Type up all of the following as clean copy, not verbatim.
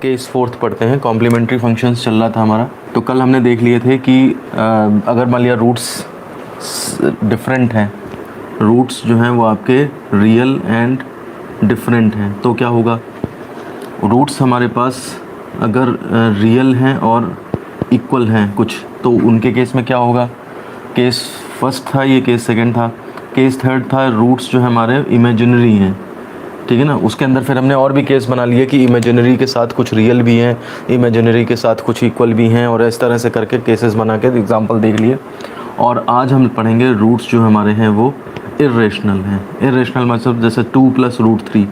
Case fourth पढ़ते हैं। Complementary functions चल रहा था हमारा। तो कल हमने देख लिए थे कि अगर मान लिया रूट्स डिफरेंट हैं, रूट्स जो हैं वो आपके रियल एंड डिफरेंट हैं, तो क्या होगा, रूट्स हमारे पास अगर रियल हैं और इक्वल हैं कुछ, तो उनके केस में क्या होगा, केस फर्स्ट था, ये केस सेकंड था। केस थर्ड था, रूट्स जो है हमारे इमेजिनरी हैं, ठीक है ना। उसके अंदर फिर हमने और भी केस बना लिए कि इमेजिनरी के साथ कुछ रियल भी हैं, इमेजिनरी के साथ कुछ इक्वल भी हैं, और इस तरह से करके केसेस बना के एग्जांपल देख लिए। और आज हम पढ़ेंगे रूट्स जो हमारे हैं वो इर्रेशनल हैं। इर्रेशनल मतलब जैसे 2 + √3,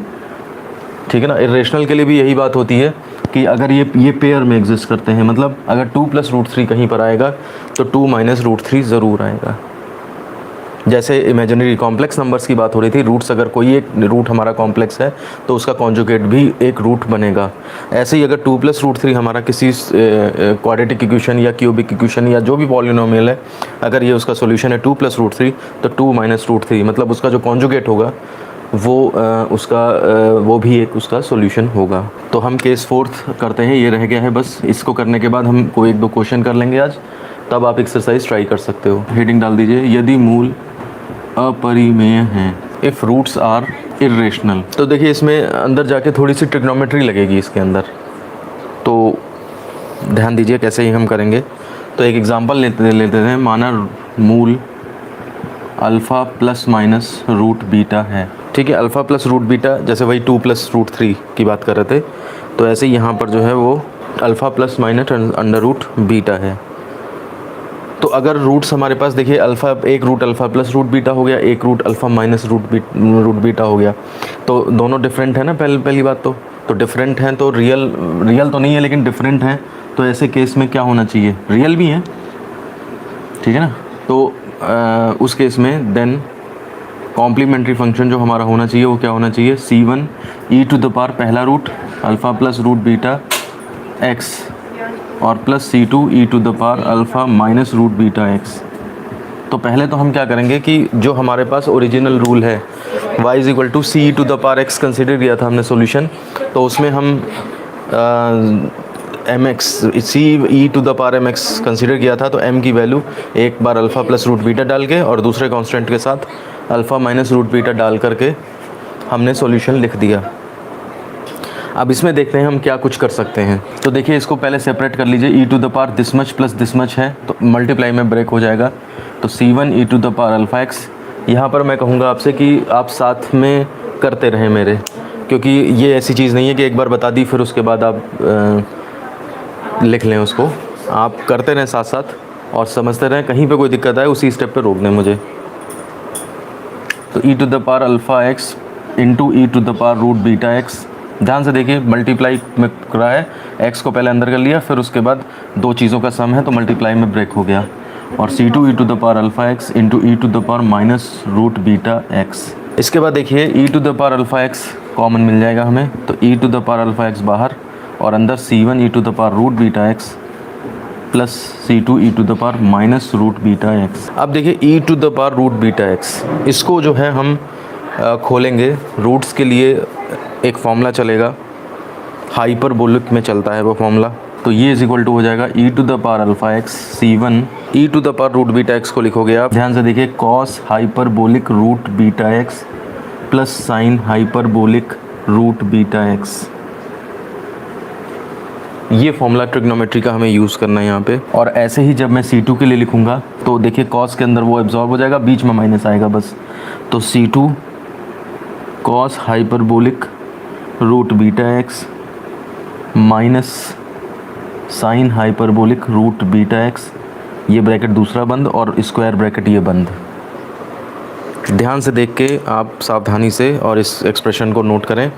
ठीक है ना। इर्रेशनल के लिए भी यही बात होती है कि अगर ये पेयर में एग्जिस्ट करते हैं, मतलब अगर 2 + √3 कहीं पर आएगा तो 2 - √3 ज़रूर आएगा। जैसे इमेजिनरी कॉम्प्लेक्स नंबर्स की बात हो रही थी, रूट्स अगर कोई एक रूट हमारा कॉम्प्लेक्स है तो उसका कॉन्जुगेट भी एक रूट बनेगा। ऐसे ही अगर 2 + √3 हमारा किसी क्वाड्रेटिक इक्वेशन या क्यूबिक इक्वेशन या जो भी पॉलिनोमियल है, अगर ये उसका सॉल्यूशन है 2 + √3, तो 2 - √3 मतलब उसका जो कॉन्जुगेट होगा वो वो भी एक उसका सॉल्यूशन होगा। तो हम केस फोर्थ करते हैं, ये रह गया है बस। इसको करने के बाद हम कोई 1-2 क्वेश्चन कर लेंगे आज, तब आप एक्सरसाइज ट्राई कर सकते हो। हेडिंग डाल दीजिए, यदि मूल अपरिमेय हैं, इफ़ रूट्स आर इर्रेशनल। तो देखिए इसमें अंदर जाके थोड़ी सी ट्रिग्नोमेट्री लगेगी इसके अंदर, तो ध्यान दीजिए कैसे ही हम करेंगे। तो एक एग्जांपल लेते हैं, माना मूल अल्फ़ा ± √β है, ठीक है। अल्फ़ा + √β जैसे वही 2 + √3 की बात कर रहे थे, तो ऐसे ही यहाँ पर जो है वो अल्फ़ा ± √β है। तो अगर रूट्स हमारे पास देखिए, एक रूट अल्फ़ा + √β हो गया, एक रूट अल्फ़ा - √β हो गया, तो दोनों डिफरेंट है ना। पहली बात तो डिफरेंट हैं, तो रियल तो नहीं है लेकिन डिफरेंट हैं, तो ऐसे केस में क्या होना चाहिए, रियल भी हैं, ठीक है ना। तो उस केस में देन कॉम्प्लीमेंट्री फंक्शन जो हमारा होना चाहिए वो क्या होना चाहिए, c1 e⁻ पहला रूट अल्फ़ा + √β x और प्लस c2 e⁻α - √βx। तो पहले तो हम क्या करेंगे कि जो हमारे पास ओरिजिनल रूल है y = c e⁻x कंसिडर किया था हमने सॉल्यूशन, तो उसमें हम mx c e⁻mx कंसिडर किया था, तो m की वैल्यू एक बार अल्फ़ा + √β डाल के और दूसरे कांस्टेंट के साथ अल्फ़ा - √β डाल करके हमने सॉल्यूशन लिख दिया। अब इसमें देखते हैं हम क्या कुछ कर सकते हैं। तो देखिए इसको पहले सेपरेट कर लीजिए, e⁻ this much plus this much है तो मल्टीप्लाई में ब्रेक हो जाएगा, तो c1 e⁻α x। यहाँ पर मैं कहूँगा आपसे कि आप साथ में करते रहें मेरे, क्योंकि ये ऐसी चीज़ नहीं है कि एक बार बता दी फिर उसके बाद आप लिख लें उसको। आप करते रहें साथ साथ और समझते रहें, कहीं पे कोई दिक्कत आए उसी स्टेप पे रोक दें मुझे। तो e⁻α x इंटू e⁻√βx, ध्यान से देखिए मल्टीप्लाई में करा है, x को पहले अंदर कर लिया, फिर उसके बाद दो चीज़ों का सम है तो मल्टीप्लाई में ब्रेक हो गया, और c2 e⁻α x into e⁻ √βx। इसके बाद देखिए e⁻α x कॉमन मिल जाएगा हमें, तो e⁻α x बाहर और अंदर c1 e⁻√βx plus c2 e⁻ √βx। अब देखिए e⁻√βx, इसको जो है हम खोलेंगे, रूट्स के लिए एक फॉर्मूला चलेगा, हाइपरबोलिक में चलता है वो फॉर्मूला। तो ये = हो जाएगा e⁻α x c1 e⁻√βx को लिखोगे आप, ध्यान से देखिए, cos hyperbolic √βx plus sine hyperbolic √βx। ये फॉर्मूला ट्रिग्नोमेट्री का हमें यूज़ करना है यहाँ पे। और ऐसे ही जब मैं c2 के लिए लिखूँगा तो देखिए cos के अंदर वो एब्जॉर्ब हो जाएगा, बीच में माइनस आएगा बस, तो c2 cos hyperbolic √βx minus sine hyperbolic √βx, ये ब्रैकेट दूसरा बंद और स्क्वायर ब्रैकेट ये बंद। ध्यान से देख के आप सावधानी से और इस एक्सप्रेशन को नोट करें,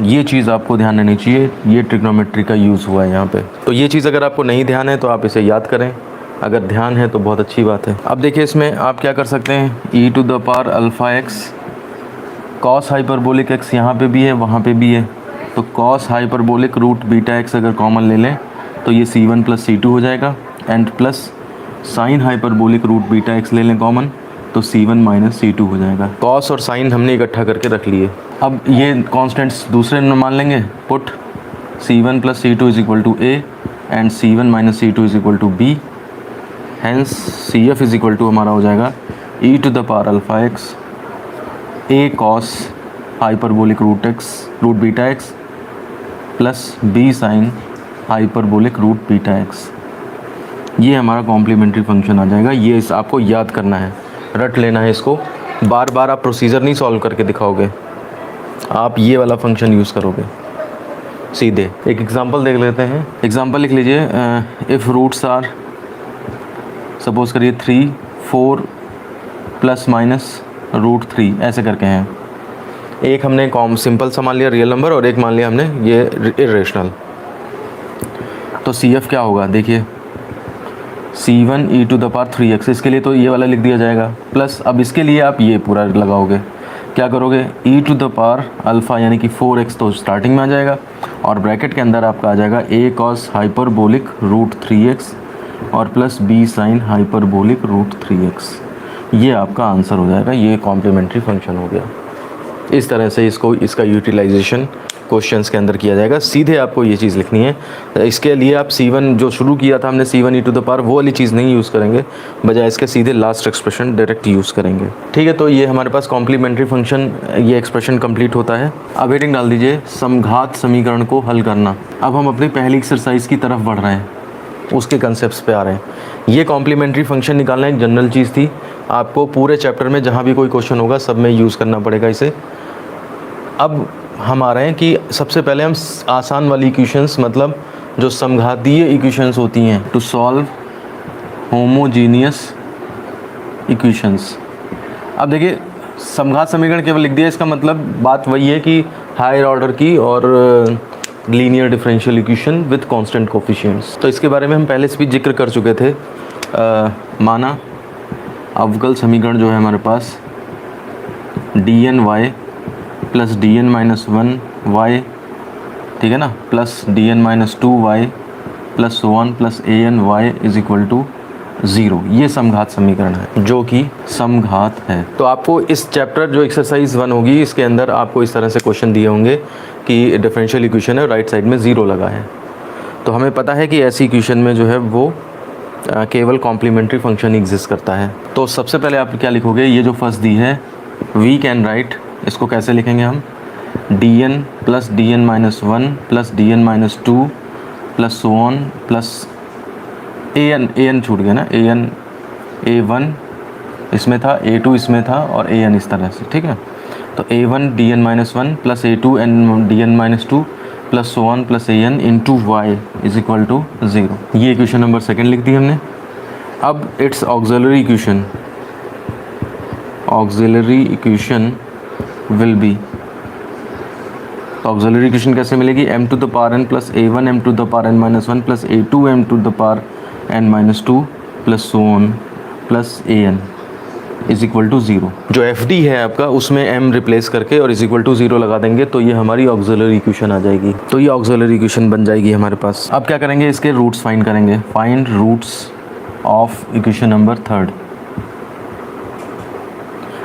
ये चीज़ आपको ध्यान रहनी चाहिए, ये ट्रिग्नोमेट्री का यूज़ हुआ है यहाँ पे। तो ये चीज़ अगर आपको नहीं ध्यान है तो आप इसे याद करें, अगर ध्यान है तो बहुत अच्छी बात है। अब देखिए इसमें आप क्या कर सकते हैं, e⁻α x cos hyperbolic x यहाँ पे भी है वहाँ पे भी है, तो cos हाइपरबोलिक √βx अगर कॉमन ले लें तो ये c1 + c2 हो जाएगा, and plus sine hyperbolic √βx ले लें कॉमन तो c1 - c2 हो जाएगा। cos और साइन हमने इकट्ठा करके रख लिए। अब ये कांस्टेंट्स दूसरे में मान लेंगे put, C1 plus C2 is equal to A and C1 minus C2 is equal to B. Hence CF is equal to हमारा हो जाएगा e to the power alpha x A cos hyperbolic root beta x plus B sin hyperbolic root beta x. ये हमारा complementary function आ जाएगा. ये इस आपको याद करना है, रट लेना है इसको. बार बार आप प्रोसीजर नहीं सॉल्व करके दिखाओगे, आप ये वाला फंक्शन यूज़ करोगे सीधे. एक एग्जांपल देख लेते हैं. एग्जांपल लिख लीजिए. इफ़ रूट्स आर, सपोज करिए 3 4 प्लस माइनस रूट 3 ऐसे करके हैं. एक हमने सिंपल सा मान लिया रियल नंबर और एक मान लिया हमने ये इरेशनल. तो CF क्या होगा देखिए, C1 e to the power 3x. इसके लिए तो ये वाला लिख दिया जाएगा, प्लस अब इसके लिए आप ये पूरा लगाओगे. क्या करोगे, e to the power alpha यानी कि 4x तो स्टार्टिंग में आ जाएगा और ब्रैकेट के अंदर आपका आ जाएगा a cos hyperbolic root 3x और plus b sine hyperbolic root 3x. ये आपका आंसर हो जाएगा. ये कॉम्प्लीमेंट्री फंक्शन हो गया. इस तरह से इसका यूटिलाइजेशन क्वेश्चंस के अंदर किया जाएगा. सीधे आपको ये चीज़ लिखनी है. इसके लिए आप C1 जो शुरू किया था हमने C1 e to the power, वो वाली चीज़ नहीं यूज़ करेंगे, बजाय इसके सीधे लास्ट एक्सप्रेशन डायरेक्ट यूज़ करेंगे. ठीक है, तो ये हमारे पास कॉम्प्लीमेंट्री फंक्शन, ये एक्सप्रेशन कंप्लीट होता है. अब हेडिंग डाल दीजिए समघात समीकरण को हल करना. अब हम अपनी पहली एक्सरसाइज की तरफ बढ़ रहे हैं, उसके कंसेप्ट पे आ रहे हैं. ये कॉम्प्लीमेंट्री फंक्शन निकालना एक जनरल चीज़ थी. आपको पूरे चैप्टर में जहाँ भी कोई क्वेश्चन होगा सब में यूज़ करना पड़ेगा इसे. अब हम आ रहे हैं कि सबसे पहले हम आसान वाली इक्वेशंस, मतलब जो समघातीय इक्वेशंस होती हैं, टू सॉल्व होमोजीनियस इक्वेशंस. अब देखिए समघात समीकरण केवल लिख दिया, इसका मतलब बात वही है कि हायर ऑर्डर की और linear differential equation with constant coefficients. तो इसके बारे में हम पहले से भी जिक्र कर चुके थे. माना अवकल समीकरण जो है हमारे पास dny plus dn minus 1y, ठीक है ना, plus dn minus 2y plus 1 plus an y is equal to 0. ये समघात समीकरण है जो कि समघात है. तो आपको इस चैप्टर जो एक्सरसाइज 1 होगी इसके अंदर आपको इस तरह से क्वेश्चन दिए होंगे कि डिफरेंशियल इक्वेशन है, राइट साइड में 0 लगा है. तो हमें पता है कि ऐसी इक्वेशन में जो है वो केवल कॉम्प्लीमेंट्री फंक्शन एग्जिस्ट करता है. तो सबसे पहले आप क्या लिखोगे, ये जो फर्स्ट दी है वी कैन राइट, इसको कैसे लिखेंगे हम, dn plus dn minus 1 plus dn minus 2 plus so on plus an छूट गया ना, a1 इसमें था, a2 इसमें था और an इस तरह से. ठीक है, तो a1 dn minus 1 plus a2 dn minus 2 plus so on plus an into Y is equal to 0. ये इक्वेशन नंबर सेकेंड लिख दी हमने. अब it's auxiliary equation will be, तो ऑक्सिलरी इक्वेशन कैसे मिलेगी, m to the power n plus a1 m to the power n minus 1 plus a2 m to the power n minus 2 plus so on plus an is equal to 0. जो FD है आपका उसमें m replace करके और is equal to 0 लगा देंगे तो ये हमारी ऑक्सिलरी इक्वेशन आ जाएगी. तो ये ऑक्सिलरी इक्वेशन बन जाएगी हमारे पास. अब क्या करेंगे, इसके रूट्स फाइंड करेंगे. Find roots of equation number third.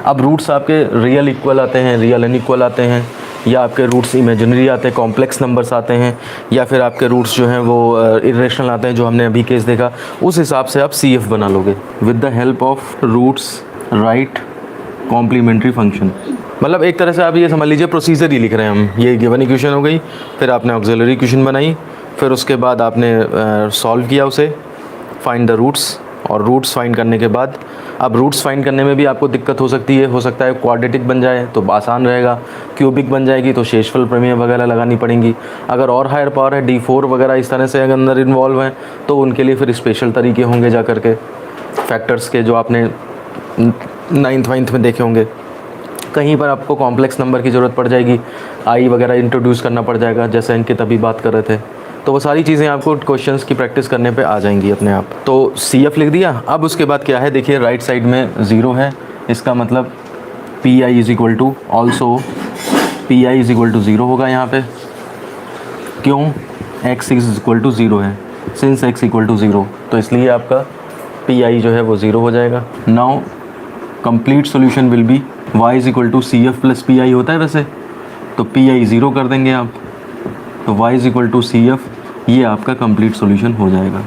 अब रूट्स आपके रियल इक्वल आते हैं, रियल अनइक्वल आते हैं, या आपके रूट्स इमेजिनरी आते हैं, कॉम्प्लेक्स नंबर्स आते हैं, या फिर आपके रूट्स जो हैं वो इरेशनल आते हैं, जो हमने अभी केस देखा. उस हिसाब से आप CF बना लोगे. With the help of roots right complementary function. मतलब एक तरह से आप ये समझ लीजिए प्रोसीजर ही लिख रहे हैं हम. ये गिवन इक्वेशन हो गई, फिर आपने ऑक्सिलरी इक्वेशन बनाई, फिर उसके बाद आपने सॉल्व किया उसे, फाइंड द रूट्स, और रूट्स फाइंड करने के बाद, अब रूट्स फाइंड करने में भी आपको दिक्कत हो सकती है. हो सकता है क्वाड्रेटिक बन जाए तो आसान रहेगा, क्यूबिक बन जाएगी तो शेषफल प्रमेय वगैरह लगानी पड़ेंगी. अगर और हायर पावर है D4 वगैरह इस तरह से अगर अंदर इन्वॉल्व हैं तो उनके लिए फिर स्पेशल तरीके होंगे जा करके, फैक्टर्स के जो आपने 9th 9th में देखे होंगे. कहीं पर आपको कॉम्प्लेक्स नंबर की ज़रूरत पड़ जाएगी, आई वगैरह इंट्रोड्यूस करना पड़ जाएगा, जैसे अंकित अभी बात कर रहे थे. तो वो सारी चीज़ें आपको क्वेश्चंस की प्रैक्टिस करने पे आ जाएंगी अपने आप. तो CF लिख दिया. अब उसके बाद क्या है, देखिए राइट साइड में 0 है, इसका मतलब PI is equal to also PI is equal to 0 होगा यहाँ पे. क्यों, x इज इक्वल टू 0 है, सिंस x इक्वल टू 0 तो इसलिए आपका PI जो है वो 0 हो जाएगा. Now complete solution will be y is equal to CF plus PI होता है वैसे, तो PI 0 कर देंगे आप. तो y is equal to C F, ये आपका कंप्लीट सॉल्यूशन हो जाएगा।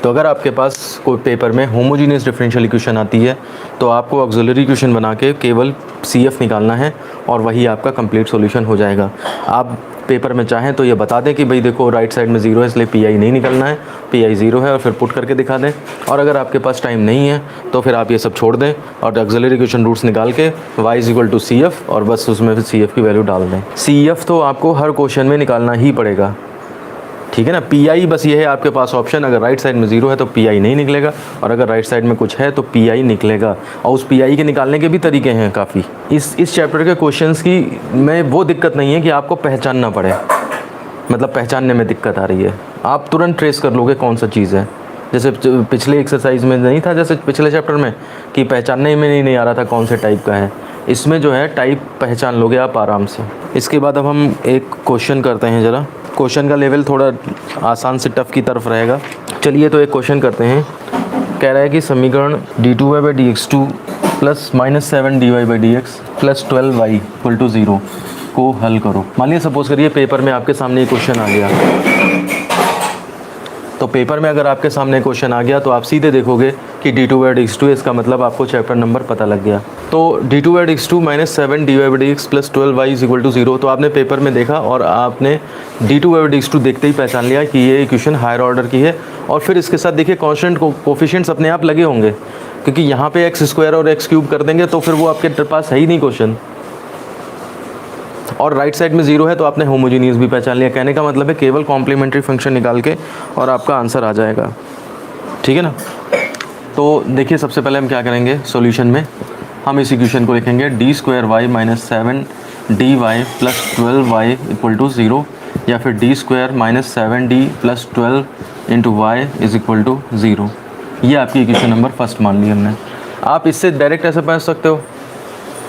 तो अगर आपके पास कोई पेपर में होमोजीनियस डिफरेंशियल इक्वेशन आती है तो आपको ऑक्सिलरी इक्वेशन बना के केवल सी एफ निकालना है और वही आपका कंप्लीट सॉल्यूशन हो जाएगा। आप पेपर में चाहें तो ये बता दें कि भाई देखो राइट साइड में 0 है इसलिए पी आई नहीं निकलना है, पी आई 0 है, और फिर पुट करके दिखा दें। और अगर आपके पास टाइम नहीं है तो फिर आप ये सब छोड़ दें और ऑक्सिलरी इक्वेशन रूट्स निकाल के y is equal to C F और बस उसमें फिर सी एफ की वैल्यू डाल दें। सी एफ तो आपको हर क्वेश्चन में निकालना ही पड़ेगा, ठीक है ना। पी आई बस ये है आपके पास ऑप्शन, अगर राइट साइड में 0 है तो पी आई नहीं निकलेगा, और अगर राइट साइड में कुछ है तो पी आई निकलेगा। और उस पी आई के निकालने के भी तरीके हैं काफ़ी। इस चैप्टर के क्वेश्चंस की में वो दिक्कत नहीं है कि आपको पहचानना पड़े, मतलब पहचानने में दिक्कत आ रही है, आप तुरंत ट्रेस कर लोगे कौन सा चीज़ है। जैसे पिछले एक्सरसाइज में नहीं था, जैसे पिछले चैप्टर में कि पहचानने में नहीं आ रहा था कौन से टाइप का है, इसमें जो है टाइप पहचान लोगे आप आराम से। इसके बाद अब हम एक क्वेश्चन करते हैं ज़रा। क्वेश्चन का लेवल थोड़ा आसान से टफ की तरफ रहेगा। चलिए तो एक क्वेश्चन करते हैं। कह रहा है कि समीकरण d2y/dx2 plus -7dy/dx plus 12y equal to 0 को हल करो। मान लीजिए सपोज करिए पेपर में आपके सामने ये क्वेश्चन आ गया, तो पेपर में अगर आपके सामने क्वेश्चन आ गया तो आप सीधे देखोगे कि d2y/dx2, इसका मतलब आपको चैप्टर नंबर पता लग गया। तो d2y/dx2 -7dy/dx plus 12y is equal to 0, तो आपने पेपर में देखा और आपने d2y/dx2 देखते ही पहचान लिया कि ये इक्वेशन हायर ऑर्डर की है। और फिर इसके साथ देखिए कांस्टेंट कोफिशिएंट्स अपने आप लगे होंगे, क्योंकि यहाँ पे x² और x³ कर देंगे तो फिर वो आपके पास है ही नहीं क्वेश्चन। और राइट साइड में 0 है तो आपने होमोजीनियस भी पहचान लिया। कहने का मतलब है केवल कॉम्प्लीमेंट्री फंक्शन निकाल के और आपका आंसर आ जाएगा, ठीक है ना। तो देखिए सबसे पहले हम क्या करेंगे, सॉल्यूशन में हम इस इक्वेशन को लिखेंगे d² y - 7dy plus 12y equal to 0, या फिर d² - 7d plus 12 into y is equal to 0। ये आपकी इक्वेशन नंबर फर्स्ट मान ली हमने। आप इससे डायरेक्ट ऐसे पढ़ सकते हो।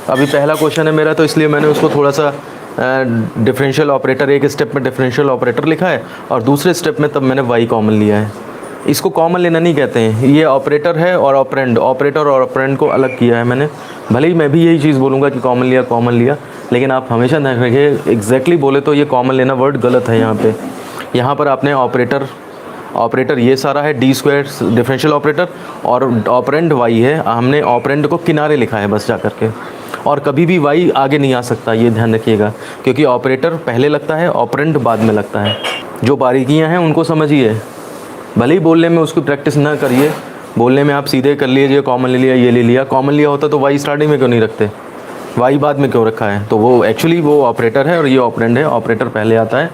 अभी पहला क्वेश्चन है मेरा तो इसलिए मैंने उसको थोड़ा सा डिफरेंशियल ऑपरेटर, एक स्टेप में डिफरेंशियल ऑपरेटर लिखा है और दूसरे स्टेप में तब मैंने y कॉमन लिया है। इसको कॉमन लेना नहीं कहते हैं, ये ऑपरेटर है और ऑपरेंड, ऑपरेटर और ऑपरेंड को अलग किया है मैंने। भले ही मैं भी यही चीज़ बोलूँगा कि कॉमन लिया, लेकिन आप हमेशा ध्यान रखिए एग्जैक्टली बोले तो ये कॉमन लेना वर्ड गलत है। यहाँ पर आपने ऑपरेटर ये सारा है d² डिफरेंशियल ऑपरेटर, और ऑपरेंड y है, हमने ऑपरेंड को किनारे लिखा है बस जा करके। और कभी भी y आगे नहीं आ सकता, ये ध्यान रखिएगा, क्योंकि ऑपरेटर पहले लगता है, ऑपरेंड बाद में लगता है। जो बारीकियां हैं उनको समझिए, भले ही बोलने में उसकी प्रैक्टिस ना करिए, बोलने में आप सीधे कर लीजिए कॉमन ले लिया, ये ले लिया। कॉमन लिया होता तो y स्टार्टिंग में क्यों नहीं रखते, y बाद में क्यों रखा है। तो वो एक्चुअली वो ऑपरेटर है और ये ऑपरेंड है, ऑपरेटर पहले आता है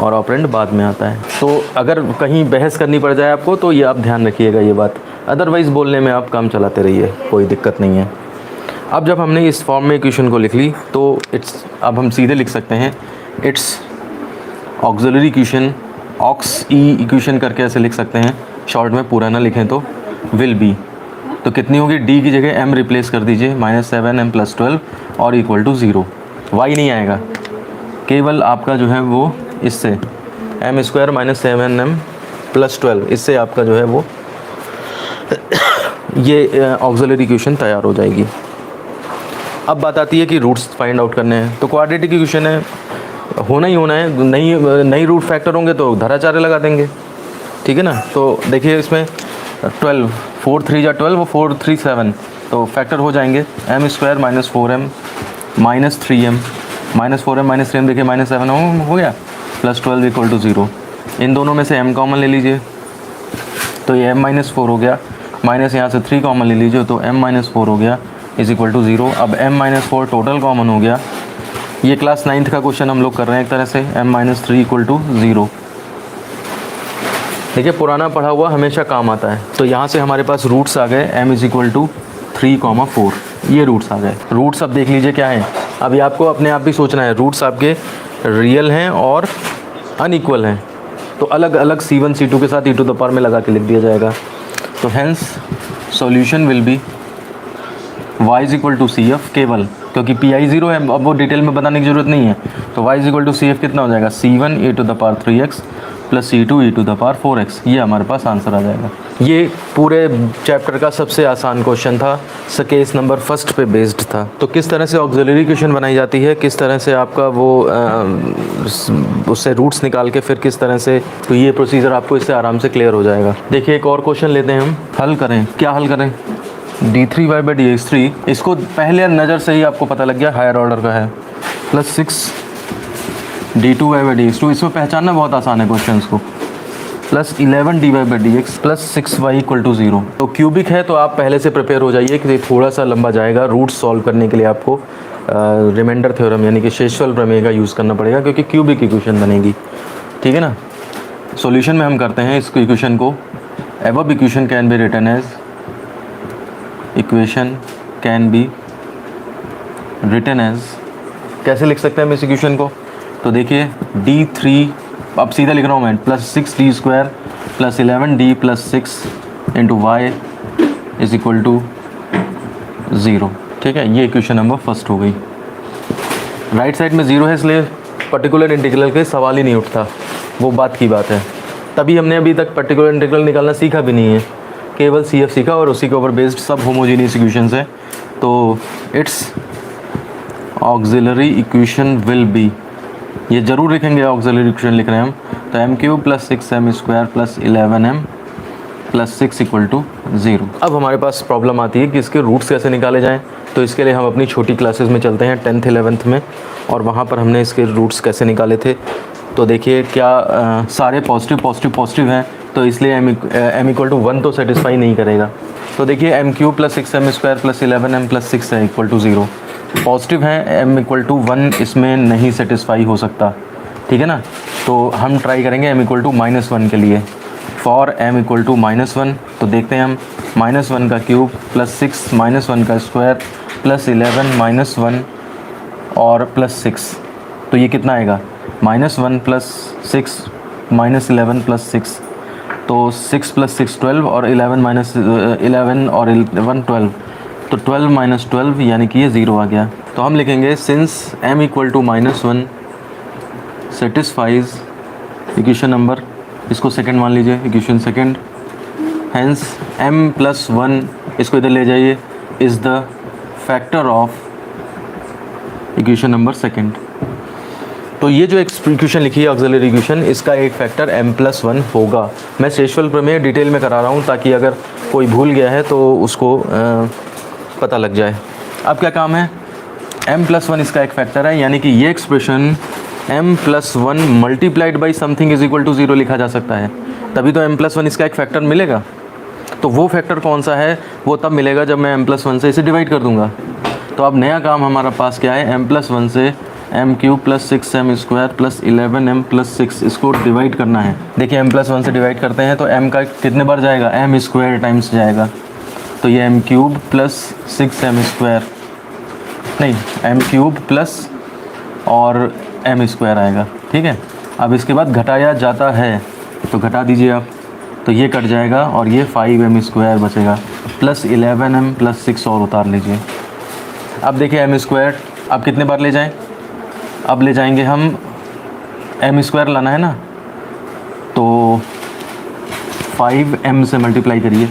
और ऑपरेंड बाद में आता है। तो अगर कहीं बहस करनी पड़ जाए आपको तो ये आप ध्यान रखिएगा ये बात, अदरवाइज़ बोलने में आप काम चलाते रहिए, कोई दिक्कत नहीं है। अब जब हमने इस फॉर्म में इक्वेशन को लिख ली तो अब हम सीधे लिख सकते हैं it's auxiliary equation, aux E equation करके ऐसे लिख सकते हैं, शॉर्ट में पूरा ना लिखें तो विल बी। तो कितनी होगी, d की जगह m रिप्लेस कर दीजिए, -7m प्लस 12 और इक्वल टू 0। y नहीं आएगा, केवल आपका जो है वो इससे m² - 7m प्लस 12, इससे आपका जो है वो ये ऑक्सिलरी इक्वेशन तैयार हो जाएगी। अब बात आती है कि रूट्स फाइंड आउट करने हैं। तो क्वाड्रेटिक इक्वेशन है, होना ही होना है, नई रूट फैक्टर होंगे तो धराचार्य लगा देंगे, ठीक है ना। तो देखिए इसमें 12, 4 3 जा 12 और 4 3 7, तो फैक्टर हो जाएंगे m² - 4m - 3m -4m - 3m, देखिए -7 हो गया, प्लस 12 इक्वल टू 0। इन दोनों में से m कॉमन ले लीजिए तो ये m - 4 हो गया, माइनस यहाँ से 3 कॉमन ले लीजिए तो m - 4 हो गया इज इक्वल टू 0। अब m - 4 टोटल कॉमन हो गया। ये क्लास 9th का क्वेश्चन हम लोग कर रहे हैं एक तरह से, m - 3 इक्वल टू 0। देखिए पुराना पढ़ा हुआ हमेशा काम आता है। तो यहाँ से हमारे पास रूट्स आ गए, m इज इक्वल टू 3,4, ये रूट्स आ गए। रूट्स अब देख लीजिए क्या है, अभी आपको अपने आप भी सोचना है रूट्स आपके रियल हैं और अनइक्वल हैं, तो अलग अलग c1 c2 के साथ e⁻ में लगा के लिख दिया जाएगा। तो hence solution will be y is equal to C F, केवल क्योंकि पी आई 0 है, अब वो डिटेल में बताने की ज़रूरत नहीं है। तो y is equal to C F कितना हो जाएगा, c1 e⁻³ plus C2 e⁴x, ये हमारे पास आंसर आ जाएगा। ये पूरे चैप्टर का सबसे आसान क्वेश्चन था, केस नंबर फर्स्ट पे बेस्ड था। तो किस तरह से ऑक्सिलरी इक्वेशन बनाई जाती है, किस तरह से आपका वो उससे रूट्स निकाल के फिर किस तरह से, तो ये प्रोसीजर आपको इससे आराम से क्लियर हो जाएगा। देखिए एक और क्वेश्चन लेते हैं हम, हल करें। क्या हल करें? d3y/dx3, इसको पहले नज़र से ही आपको पता लग गया हायर ऑर्डर का है, प्लस 6 d2y/dx2, इसमें पहचानना बहुत आसान है क्वेश्चन को, प्लस 11 dy/dx प्लस 6y = 0। तो क्यूबिक है तो आप पहले से प्रिपेयर हो जाइए कि थोड़ा सा लंबा जाएगा। रूट सॉल्व करने के लिए आपको रिमाइंडर थ्योरम यानी कि शेषफल प्रमेय का यूज़ करना पड़ेगा, क्योंकि क्यूबिक इक्वेशन बनेगी, ठीक है ना। सॉल्यूशन में हम करते हैं इस इक्वेशन को, above equation can be written as, equation can be written as, कैसे लिख सकते हैं हम इस इक्वेशन को? तो देखिए d3, अब सीधा लिख रहा हूँ मैं, plus 6d² plus 11d plus 6 into Y is equal to 0, ठीक है। ये इक्वेशन नंबर फर्स्ट हो गई। राइट साइड में 0 है, इसलिए पर्टिकुलर इंटीग्रल के सवाल ही नहीं उठता, वो बात की बात है। तभी हमने अभी तक पर्टिकुलर इंटीग्रल निकालना सीखा भी नहीं है, केवल CF सीखा और उसी के ऊपर बेस्ड सब होमोजीनियस इक्वेशंस है। तो it's auxiliary equation will B, ये ज़रूर लिखेंगे, ऑक्सिलरी इक्वेशन लिख रहे हैं हम, तो m³ plus 6m² plus 11m plus 6 = 0। अब हमारे पास प्रॉब्लम आती है कि इसके रूट्स कैसे निकाले जाएं। तो इसके लिए हम अपनी छोटी क्लासेस में चलते हैं, 10th 11th में, और वहाँ पर हमने इसके रूट्स कैसे निकाले थे। तो देखिए क्या सारे पॉजिटिव हैं, तो इसलिए m = 1 तो सेटिस्फाई नहीं करेगा। तो देखिए m³ plus 6m² plus 11m plus 6 है = 0, पॉजिटिव है, m = 1 इसमें नहीं सेटिस्फाई हो सकता, ठीक है ना। तो हम ट्राई करेंगे m = -1 के लिए। फॉर m = -1, तो देखते हैं हम, -1 का क्यूब प्लस 6 -1 का स्क्वायर प्लस 11 -1 और प्लस 6, तो ये कितना आएगा? -1 प्लस 6 -11 प्लस 6, तो 6 प्लस 6 12 और 11 और 11 12, तो 12 - 12 यानी कि ये 0 आ गया। तो हम लिखेंगे since m = -1 satisfies equation number, इसको सेकंड मान लीजिए, इक्वेशन सेकंड, हेंस m + 1, इसको इधर ले जाइए, is the factor of equation number second. तो ये जो इक्वेशन लिखी है ऑक्सिलरी इक्वेशन, इसका एक फैक्टर m + 1 होगा। मैं शेषफल प्रमेय डिटेल में करा रहा हूँ ताकि अगर कोई भूल गया है तो उसको पता लग जाए। अब क्या काम है, m + 1 इसका एक फैक्टर है, यानी कि ये expression m + 1 multiplied by something is equal to 0 लिखा जा सकता है, तभी तो m + 1 इसका एक फैक्टर मिलेगा। तो वो फैक्टर कौन सा है, वो तब मिलेगा जब मैं m + 1 से इसे डिवाइड कर दूंगा। तो अब नया काम हमारा पास क्या है, m + 1 से m³ plus 6m² plus 11m plus 6 इसको डिवाइड करना है। देखिए m + 1 से डिवाइड करते हैं तो m का कितने बार जाएगा, m² टाइम्स जाएगा, तो ये m³ प्लस 6m², नहीं m³ प्लस और m² आएगा, ठीक है। अब इसके बाद घटाया जाता है तो घटा दीजिए आप, तो ये कट जाएगा और ये 5m² बचेगा, प्लस 11m प्लस 6 और उतार लीजिए। अब देखिए m², अब कितने बार ले जाएं, अब ले जाएंगे हम m² लाना है ना, तो 5m से मल्टीप्लाई करिए,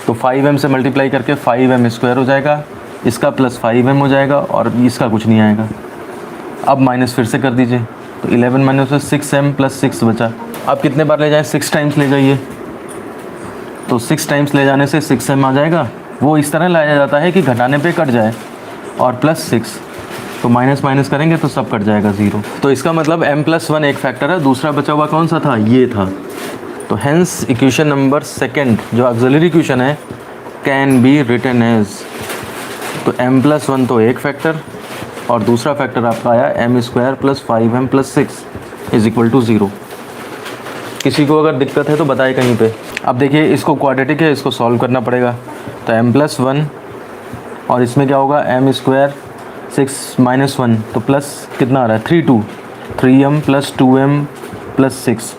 तो 5m से मल्टीप्लाई करके 5m² हो जाएगा, इसका प्लस 5m हो जाएगा और इसका कुछ नहीं आएगा। अब माइनस फिर से कर दीजिए, तो 11 - 6m प्लस 6 बचा। अब कितने बार ले जाएं, 6 टाइम्स ले जाइए, तो 6 टाइम्स ले जाने से 6m आ जाएगा। वो इस तरह लाया जाता है कि घटाने पे कट जाए, और प्लस 6, तो माइनस माइनस करेंगे तो सब कट जाएगा 0। तो इसका मतलब m + 1 एक फैक्टर है, दूसरा बचा हुआ कौन सा था, ये था। तो हेंस इक्वेशन नंबर सेकंड जो ऑक्सिलरी इक्वेशन है कैन बी रिटन एज, तो m + 1 तो एक फैक्टर और दूसरा फैक्टर आपका आया m² plus 5m plus 6 is equal to 0। किसी को अगर दिक्कत है तो बताए कहीं पे। अब देखिए इसको क्वाड्रेटिक है, इसको सॉल्व करना पड़ेगा, तो m + 1 और इसमें क्या होगा m² 6 - 1, तो प्लस कितना आ रहा है 3m plus 2m plus 6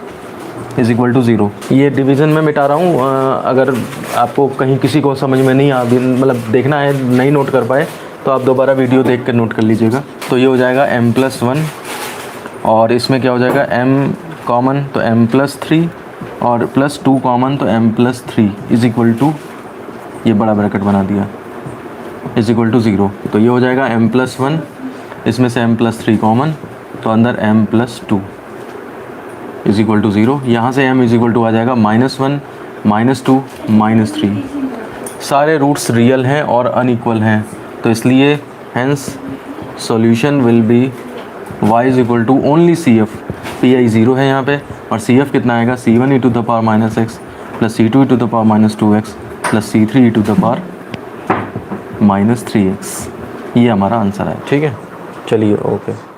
is equal to 0। ये डिवीज़न में मिटा रहा हूँ, अगर आपको कहीं किसी को समझ में नहीं मतलब देखना है नहीं नोट कर पाए तो आप दोबारा वीडियो देख कर नोट कर लीजिएगा। तो ये हो जाएगा m + 1 और इसमें क्या हो जाएगा m कॉमन तो m+3 और +2 कॉमन तो m+3 इज इक्वल टू, ये बड़ा ब्रैकेट बना दिया, इज इक्वल टू 0। तो ये हो जाएगा m+1, इसमें से m+3 कॉमन तो अंदर m+2 इज इक्वल टू 0। यहाँ से m इज इक्वल टू आ जाएगा -1, -2, -3। सारे रूट्स रियल हैं और अनइक्वल हैं, तो इसलिए hence solution will be y is equal to only CF। pi 0 है यहाँ पे, और CF कितना आएगा, C1 e to the power -x plus C2 e to the power -2x plus C3 e to the power -3x। ये हमारा answer है। ठीक है, चलिए ओके।